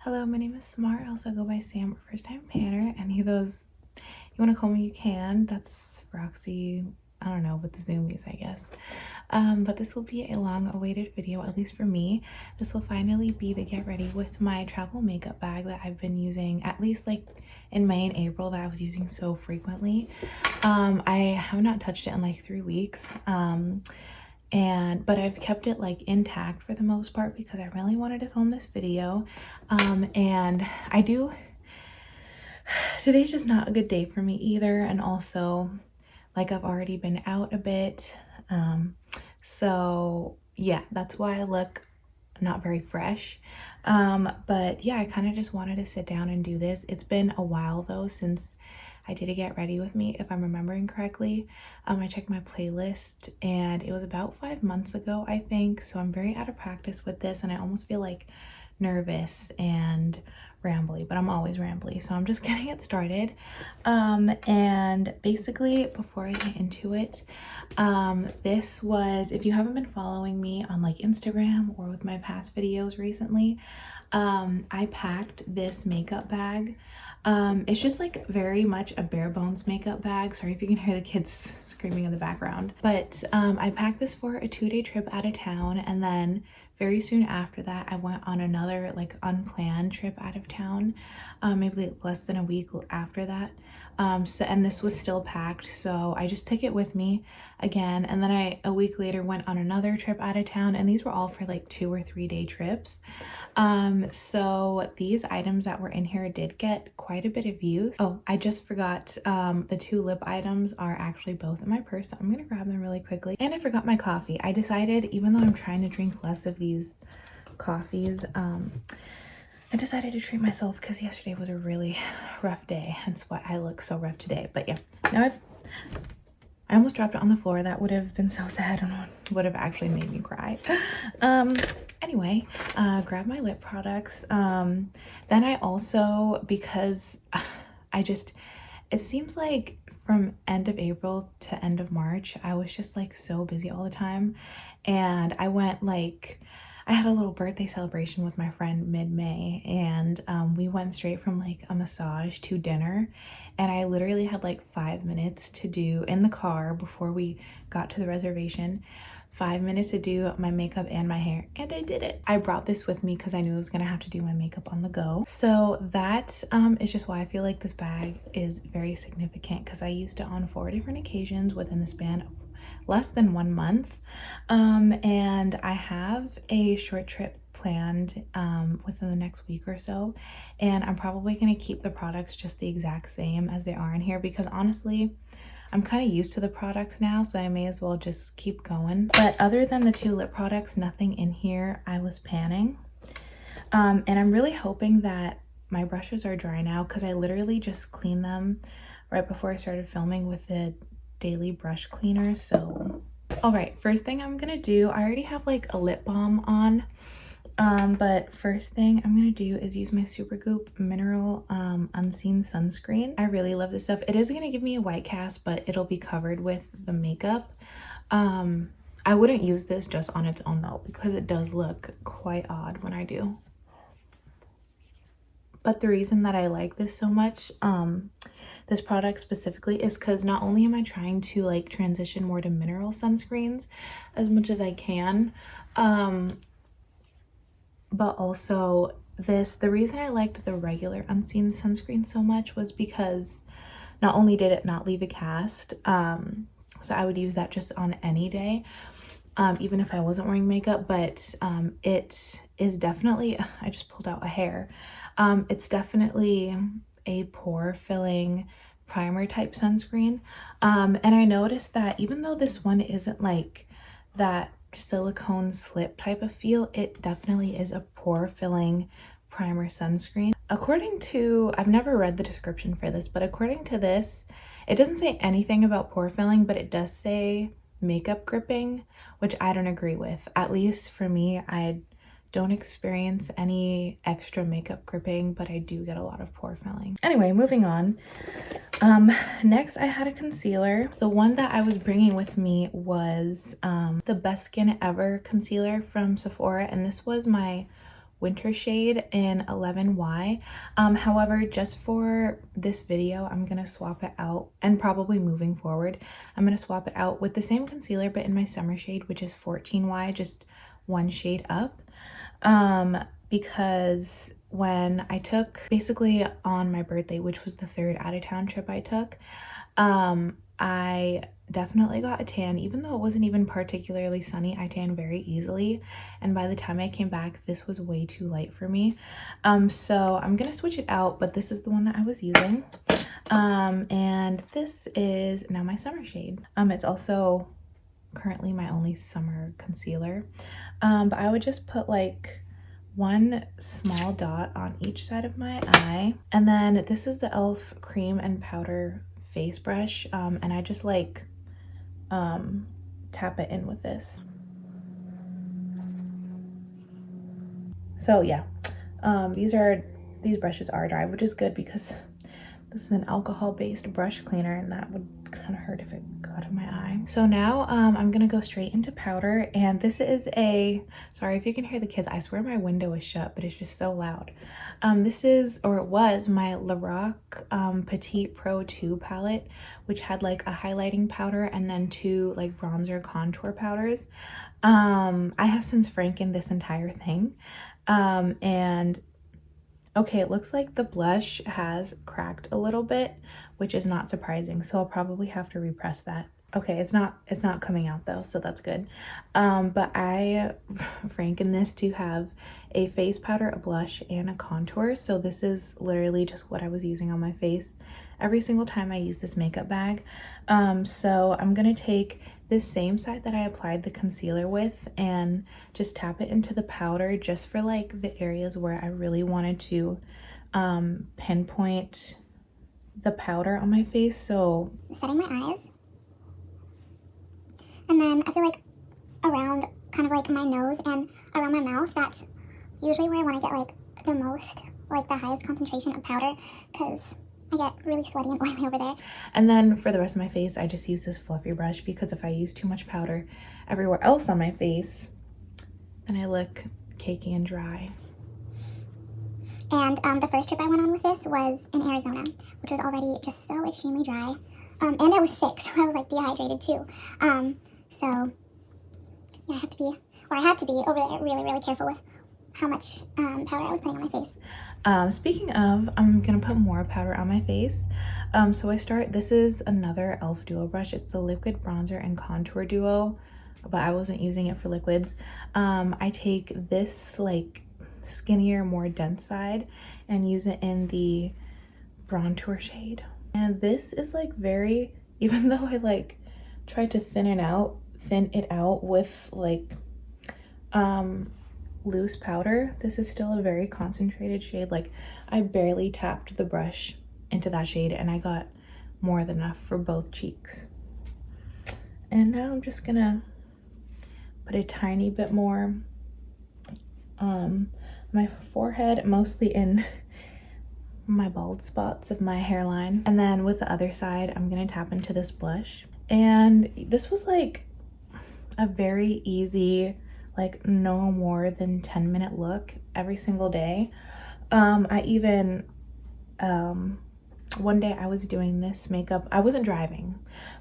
Hello, my name is Samar. I also go by Sam or First Time Panner. Any of those you want to call me, you can. That's Roxy, I don't know, with the zoomies, I guess. But this will be a long-awaited video, at least for me. This will finally be the get ready with my travel makeup bag that I've been using, at least like in May and April, that I was using so frequently. I have not touched it in like 3 weeks. But I've kept it like intact for the most part because I really wanted to film this video. And today's just not a good day for me either, and also like I've already been out a bit, so yeah, that's why I look not very fresh. But yeah, I kind of just wanted to sit down and do this. It's been a while though since I did a get ready with me, if I'm remembering correctly. I checked my playlist and it was about 5 months ago, I think. So I'm very out of practice with this and I almost feel like nervous and rambly, but I'm always rambly. So I'm just getting it started. And basically before I get into it, this was, if you haven't been following me on like Instagram or with my past videos recently, I packed this makeup bag. It's just like very much a bare bones makeup bag. Sorry if you can hear the kids screaming in the background. But I packed this for a 2-day trip out of town, and then very soon after that I went on another like unplanned trip out of town, maybe like less than a week after that. And this was still packed, so I just took it with me again, and then a week later went on another trip out of town, and these were all for like 2 or 3 day trips. So these items that were in here did get quite a bit of use. Oh, I just forgot, the 2 lip items are actually both in my purse, so I'm gonna grab them really quickly. And I forgot my coffee. I decided, even though I'm trying to drink less of these coffees, I decided to treat myself because yesterday was a really rough day, hence why I look so rough today. But yeah, now I almost dropped it on the floor. That would have been so sad and would have actually made me cry. Anyway, grab my lip products. Then I also, because it seems like from end of April to end of March, I was just like so busy all the time. And I had a little birthday celebration with my friend mid-May, and we went straight from like a massage to dinner, and I literally had like 5 minutes to do in the car before we got to the reservation, 5 minutes to do my makeup and my hair, and I did it. I brought this with me because I knew I was gonna have to do my makeup on the go. So that is just why I feel like this bag is very significant, because I used it on 4 different occasions within the span of less than 1 month. And I have a short trip planned within the next week or so, and I'm probably going to keep the products just the exact same as they are in here, because honestly I'm kind of used to the products now, so I may as well just keep going. But other than the 2 lip products, nothing in here I was panning. And I'm really hoping that my brushes are dry now, because I literally just cleaned them right before I started filming with the daily brush cleaner. So all right, first thing I'm gonna do, I already have like a lip balm on, but first thing I'm gonna do is use my Supergoop Mineral Unseen Sunscreen. I really love this stuff. It is gonna give me a white cast, but it'll be covered with the makeup. I wouldn't use this just on its own though, because it does look quite odd when I do. But the reason that I like this so much, this product specifically, is because not only am I trying to like transition more to mineral sunscreens as much as I can, but also the reason I liked the regular Unseen sunscreen so much was because not only did it not leave a cast, so I would use that just on any day, even if I wasn't wearing makeup, but it is definitely, I just pulled out a hair, it's definitely a pore filling primer type sunscreen. And I noticed that even though this one isn't like that silicone slip type of feel, it definitely is a pore filling primer sunscreen. According to, I've never read the description for this, but according to this, it doesn't say anything about pore filling, but it does say makeup gripping, which I don't agree with. At least for me, I don't experience any extra makeup gripping, but I do get a lot of pore filling. Anyway, moving on. Next I had a concealer. The one that I was bringing with me was the Best Skin Ever concealer from Sephora, and this was my winter shade in 11Y. However, just for this video, I'm gonna swap it out, and probably moving forward, I'm gonna swap it out with the same concealer, but in my summer shade, which is 14Y, just one shade up. Because when I took, basically on my birthday, which was the 3rd out-of-town trip I took, I definitely got a tan. Even though it wasn't even particularly sunny, I tanned very easily, and by the time I came back, this was way too light for me. So I'm gonna switch it out, but this is the one that I was using. And this is now my summer shade. It's also currently my only summer concealer. But I would just put like one small dot on each side of my eye, and then this is the e.l.f. cream and powder face brush, and I just like tap it in with this. So yeah, these brushes are dry, which is good because this is an alcohol-based brush cleaner, and that would kind of hurt if it got in my eye. So now I'm gonna go straight into powder, and this is a, sorry if you can hear the kids, I swear my window is shut, but it's just so loud. This is, or it was, my Lorac Petite Pro 2 palette, which had like a highlighting powder and then 2 like bronzer contour powders. I have since frankened this entire thing, and okay, it looks like the blush has cracked a little bit, which is not surprising, so I'll probably have to repress that. Okay, it's not coming out though, so that's good. But I franken this to have a face powder, a blush, and a contour. So this is literally just what I was using on my face every single time I use this makeup bag. So I'm gonna take this same side that I applied the concealer with and just tap it into the powder, just for like the areas where I really wanted to pinpoint the powder on my face. So setting my eyes, and then I feel like around kind of like my nose and around my mouth, that's usually where I want to get like the most, like the highest concentration of powder, because I get really sweaty and oily over there. And then for the rest of my face, I just use this fluffy brush, because if I use too much powder everywhere else on my face, then I look cakey and dry. And the first trip I went on with this was in Arizona, which was already just so extremely dry. And I was sick, so I was like dehydrated too. So yeah, I had to be over there really, really careful with how much powder I was putting on my face. Speaking of, I'm gonna put more powder on my face. So this is another e.l.f. duo brush. It's the liquid bronzer and contour duo, but I wasn't using it for liquids. I take this like skinnier, more dense side and use it in the bronzer shade. And this is like very, even though I like tried to thin it out with like loose powder, this is still a very concentrated shade. Like I barely tapped the brush into that shade and I got more than enough for both cheeks. And now I'm just gonna put a tiny bit more my forehead, mostly in my bald spots of my hairline. And then with the other side, I'm gonna tap into this blush. And this was like a very easy, like no more than 10-minute look every single day. I even one day I was doing this makeup, I wasn't driving,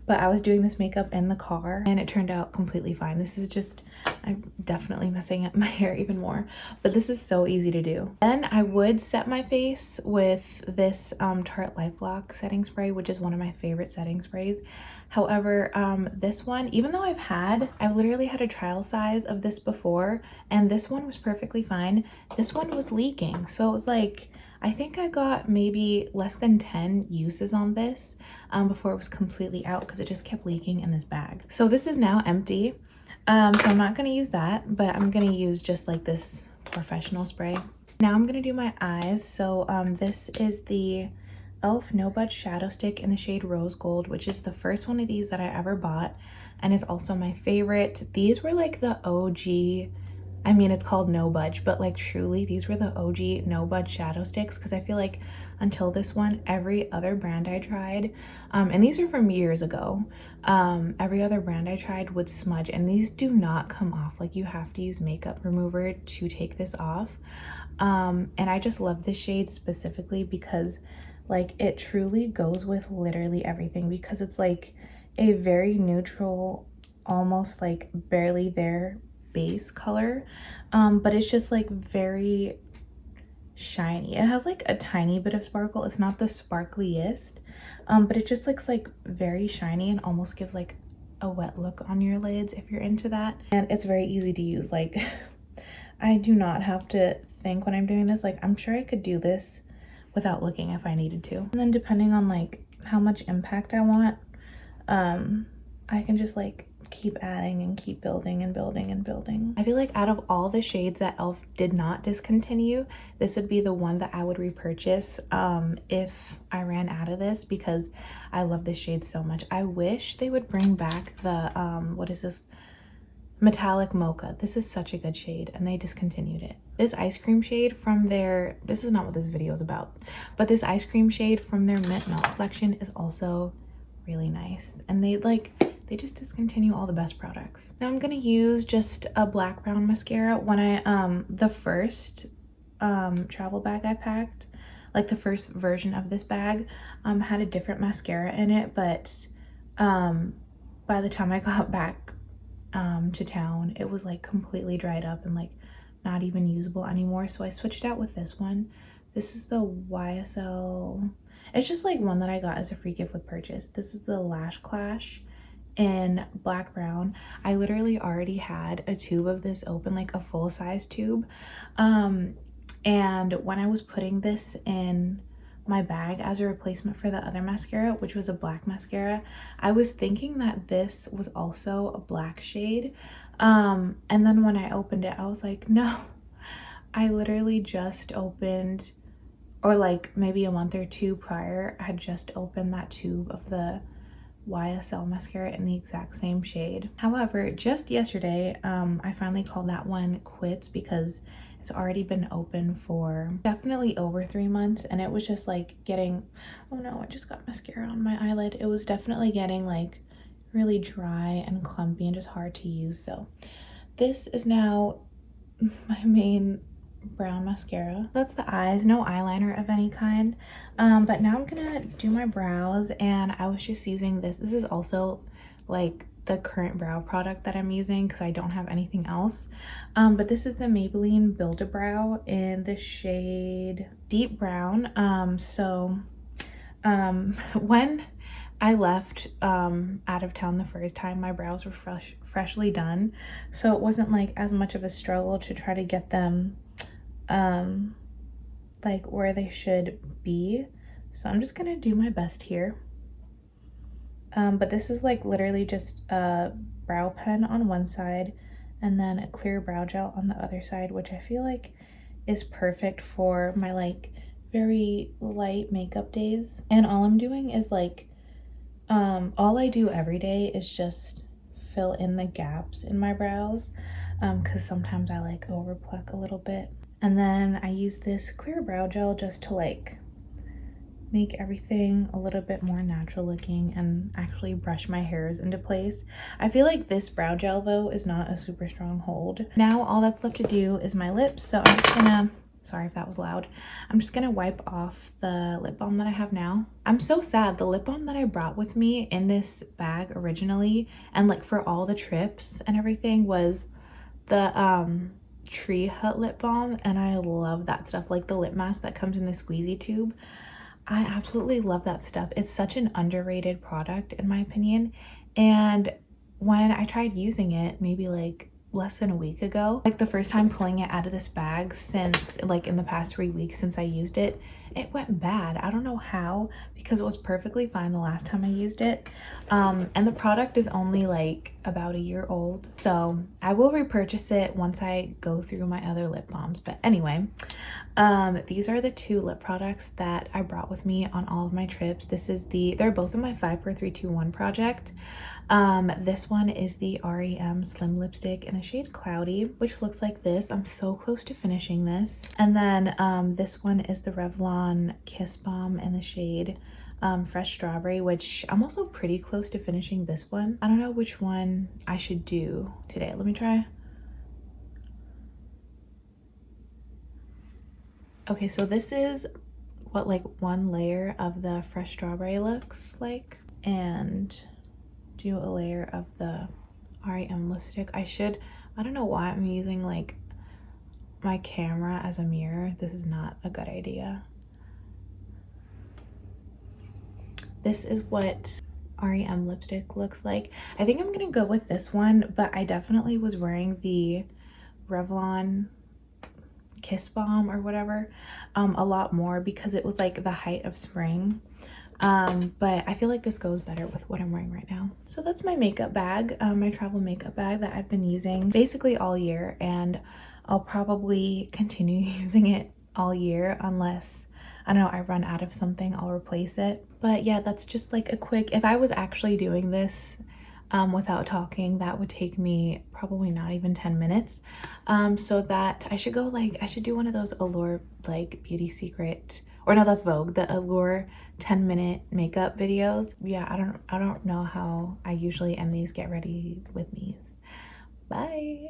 but I was doing this makeup in the car and it turned out completely fine. This is just, I'm definitely messing up my hair even more, but this is so easy to do. Then I would set my face with this Tarte Life Lock setting spray, which is one of my favorite setting sprays. However, this one, even though I've literally had a trial size of this before, and this one was perfectly fine, this one was leaking. So it was like, I think I got maybe less than 10 uses on this before it was completely out, because it just kept leaking in this bag. So this is now empty. So I'm not gonna use that, but I'm gonna use just like this professional spray. Now I'm gonna do my eyes. So this is the e.l.f. No Budge Shadow Stick in the shade Rose Gold, which is the first one of these that I ever bought and is also my favorite. These were like the OG I mean, it's called No Budge, but like truly these were the OG No Budge shadow sticks, because I feel like until this one, every other brand I tried, and these are from years ago, every other brand I tried would smudge, and these do not come off. Like, you have to use makeup remover to take this off. And I just love this shade specifically because like it truly goes with literally everything, because it's like a very neutral, almost like barely there base color, but it's just like very shiny. It has like a tiny bit of sparkle. It's not the sparkliest, but it just looks like very shiny and almost gives like a wet look on your lids if you're into that. And it's very easy to use. Like I do not have to think when I'm doing this. Like, I'm sure I could do this without looking if I needed to. And then depending on like how much impact I want, I can just like keep adding and keep building and building and building. I feel like out of all the shades that e.l.f. did not discontinue, this would be the one that I would repurchase if I ran out of this, because I love this shade so much. I wish they would bring back the what is this, metallic mocha. This is such a good shade, and they discontinued it. This ice cream shade from their, this is not what this video is about, but this ice cream shade from their mint melt collection is also really nice, and they just discontinue all the best products. Now I'm gonna use just a black brown mascara. When I the first travel bag I packed, like the first version of this bag, had a different mascara in it, but by the time I got back to town, it was like completely dried up and like not even usable anymore, so I switched out with this one. This is the YSL, it's just like one that I got as a free gift with purchase. This is the Lash Clash in black brown. I literally already had a tube of this open, like a full-size tube, and when I was putting this in my bag as a replacement for the other mascara, which was a black mascara, I was thinking that this was also a black shade, and then when I opened it, I was like, no, I literally just opened, or like maybe a month or two prior, I had just opened that tube of the YSL mascara in the exact same shade. However, just yesterday, I finally called that one quits because it's already been open for definitely over 3 months, and it was just like getting, oh no, I just got mascara on my eyelid. It was definitely getting like really dry and clumpy and just hard to use. So this is now my main brown mascara. That's the eyes, no eyeliner of any kind. But now I'm gonna do my brows, and I was just using this. This is also like the current brow product that I'm using because I don't have anything else. But this is the Maybelline Build-A-Brow in the shade Deep Brown. When I left out of town the first time, my brows were freshly done, so it wasn't like as much of a struggle to try to get them like where they should be. So I'm just gonna do my best here. But this is like literally just a brow pen on one side and then a clear brow gel on the other side, which I feel like is perfect for my like very light makeup days. And all I'm doing is like all I do every day is just fill in the gaps in my brows, because sometimes I like over pluck a little bit. And then I use this clear brow gel just to like make everything a little bit more natural looking and actually brush my hairs into place. I feel like this brow gel though is not a super strong hold. Now all that's left to do is my lips, so I'm just gonna, sorry if that was loud, I'm just gonna wipe off the lip balm that I have now. I'm so sad, the lip balm that I brought with me in this bag originally and like for all the trips and everything was the Tree Hut lip balm, and I love that stuff. Like the lip mask that comes in the squeezy tube, I absolutely love that stuff. It's such an underrated product in my opinion. And when I tried using it maybe like less than a week ago, like the first time pulling it out of this bag since like in the past 3 weeks since I used it, it went bad. I don't know how, because it was perfectly fine the last time I used it. And the product is only like about a year old, so I will repurchase it once I go through my other lip balms. But anyway, these are the two lip products that I brought with me on all of my trips. This is they're both in my 5 4 3 2 1 project. This one is the REM Slim Lipstick in the shade Cloudy, which looks like this. I'm so close to finishing this. And then this one is the Revlon Kiss Balm in the shade Fresh Strawberry, which I'm also pretty close to finishing this one. I don't know which one I should do today. Let me try. Okay, so this is what like one layer of the Fresh Strawberry looks like, and do a layer of the GRWM lipstick. I don't know why I'm using like my camera as a mirror. This is not a good idea. This is what GRWM lipstick looks like. I think I'm gonna go with this one, but I definitely was wearing the Revlon Kiss Balm or whatever a lot more because it was like the height of spring. But I feel like this goes better with what I'm wearing right now. So that's my makeup bag, my travel makeup bag that I've been using basically all year, and I'll probably continue using it all year unless, I don't know, I run out of something, I'll replace it. But yeah, that's just like a quick, if I was actually doing this without talking, that would take me probably not even 10 minutes. So that I should go like, I should do one of those Allure like beauty secret, or no, that's Vogue, the Allure 10-minute makeup videos. Yeah, I don't know how I usually end these get ready with me's. Bye.